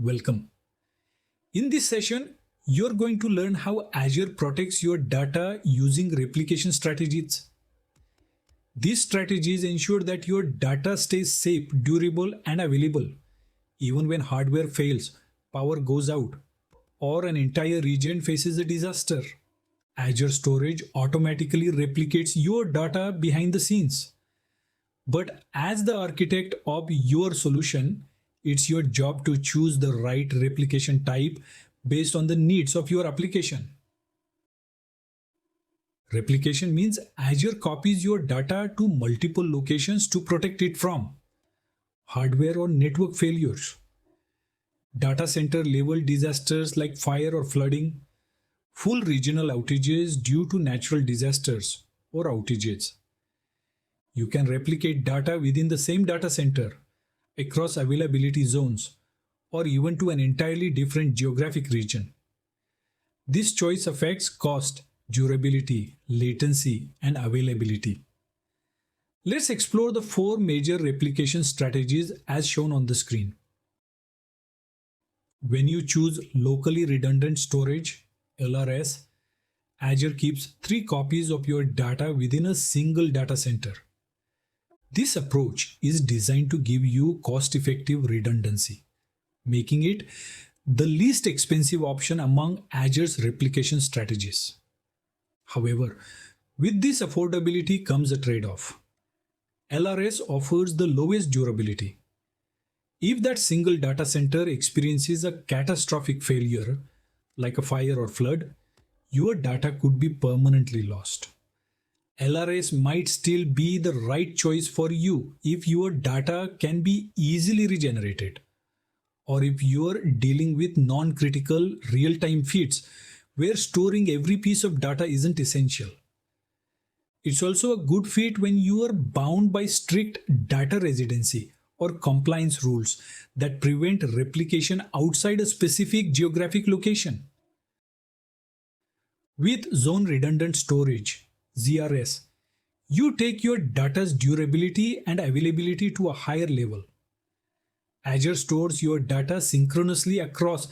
welcome. In this session, you're going to learn how Azure protects your data using replication strategies. These strategies ensure that your data stays safe, durable, and available, even when hardware fails, power goes out, or an entire region faces a disaster. Azure Storage automatically replicates your data behind the scenes. But as the architect of your solution, it's your job to choose the right replication type based on the needs of your application. Replication means Azure copies your data to multiple locations to protect it from hardware or network failures, data center level disasters like fire or flooding, full regional outages due to natural disasters or outages. You can replicate data within the same data center, across availability zones, or even to an entirely different geographic region. This choice affects cost, durability, latency, and availability. Let's explore the 4 major replication strategies as shown on the screen. When you choose locally redundant storage, LRS, Azure keeps 3 copies of your data within a single data center. This approach is designed to give you cost-effective redundancy, making it the least expensive option among Azure's replication strategies. However, with this affordability comes a trade-off. LRS offers the lowest durability. If that single data center experiences a catastrophic failure, like a fire or flood, your data could be permanently lost. LRS might still be the right choice for you if your data can be easily regenerated, or if you're dealing with non-critical real-time feeds where storing every piece of data isn't essential. It's also a good fit when you are bound by strict data residency or compliance rules that prevent replication outside a specific geographic location. With Zone Redundant Storage, ZRS, you take your data's durability and availability to a higher level. Azure stores your data synchronously across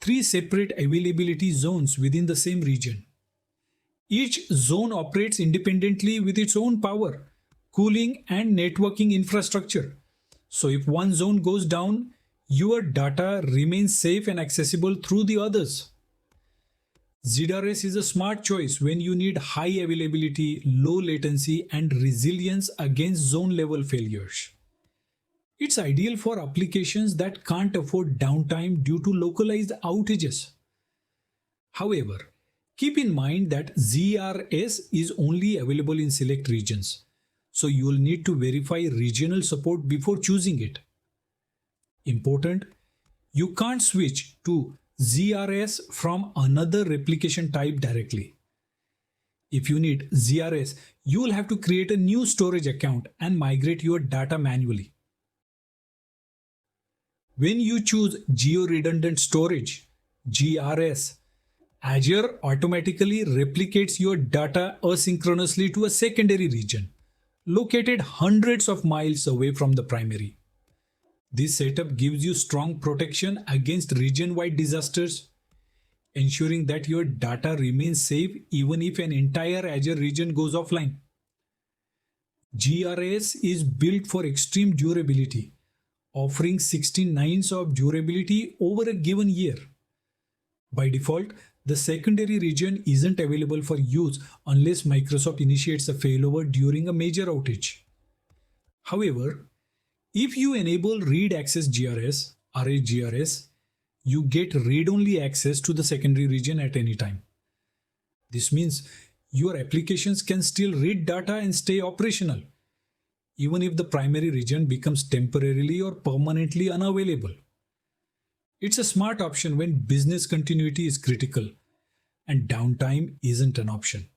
3 separate availability zones within the same region. Each zone operates independently with its own power, cooling, and networking infrastructure. So if one zone goes down, your data remains safe and accessible through the others. ZRS is a smart choice when you need high availability, low latency, and resilience against zone-level failures. It's ideal for applications that can't afford downtime due to localized outages. However, keep in mind that ZRS is only available in select regions, so you'll need to verify regional support before choosing it. Important, you can't switch to ZRS from another replication type directly. If you need ZRS, you will have to create a new storage account and migrate your data manually. When you choose Geo-Redundant Storage, GRS, Azure automatically replicates your data asynchronously to a secondary region, located hundreds of miles away from the primary. This setup gives you strong protection against region-wide disasters, ensuring that your data remains safe even if an entire Azure region goes offline. GRS is built for extreme durability, offering 16 nines of durability over a given year. By default, the secondary region isn't available for use unless Microsoft initiates a failover during a major outage. However, if you enable Read Access GRS, RAGRS, you get read-only access to the secondary region at any time. This means your applications can still read data and stay operational, even if the primary region becomes temporarily or permanently unavailable. It's a smart option when business continuity is critical and downtime isn't an option.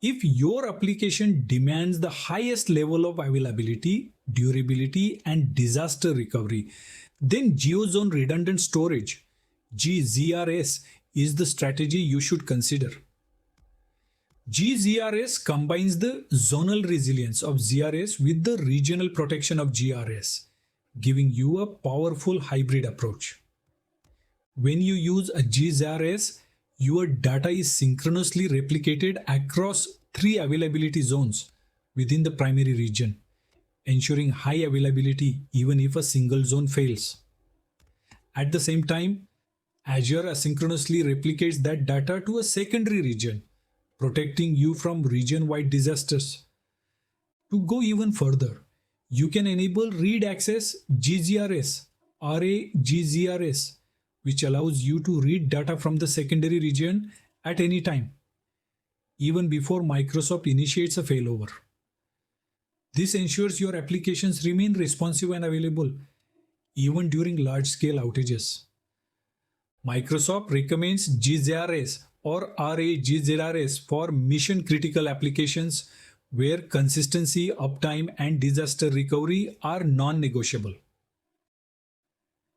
If your application demands the highest level of availability, durability, and disaster recovery, then GeoZone Redundant Storage, GZRS, is the strategy you should consider. GZRS combines the zonal resilience of ZRS with the regional protection of GRS, giving you a powerful hybrid approach. When you use a GZRS, your data is synchronously replicated across three availability zones within the primary region, ensuring high availability even if a single zone fails. At the same time, Azure asynchronously replicates that data to a secondary region, protecting you from region-wide disasters. To go even further, you can enable read access GZRS, RAGZRS, which allows you to read data from the secondary region at any time, even before Microsoft initiates a failover. This ensures your applications remain responsive and available even during large-scale outages. Microsoft recommends GZRS or RAGZRS for mission-critical applications where consistency, uptime, and disaster recovery are non-negotiable.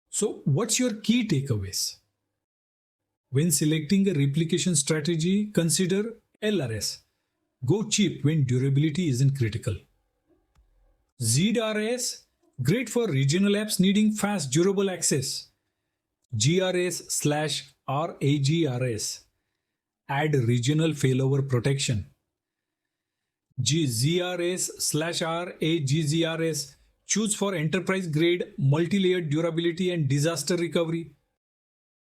So, what's your key takeaways? When selecting a replication strategy, consider LRS. Go cheap when durability isn't critical. ZRS, great for regional apps needing fast, durable access. GRS/RAGRS, add regional failover protection. GZRS/RAGZRS, choose for enterprise grade, multi-layered durability and disaster recovery.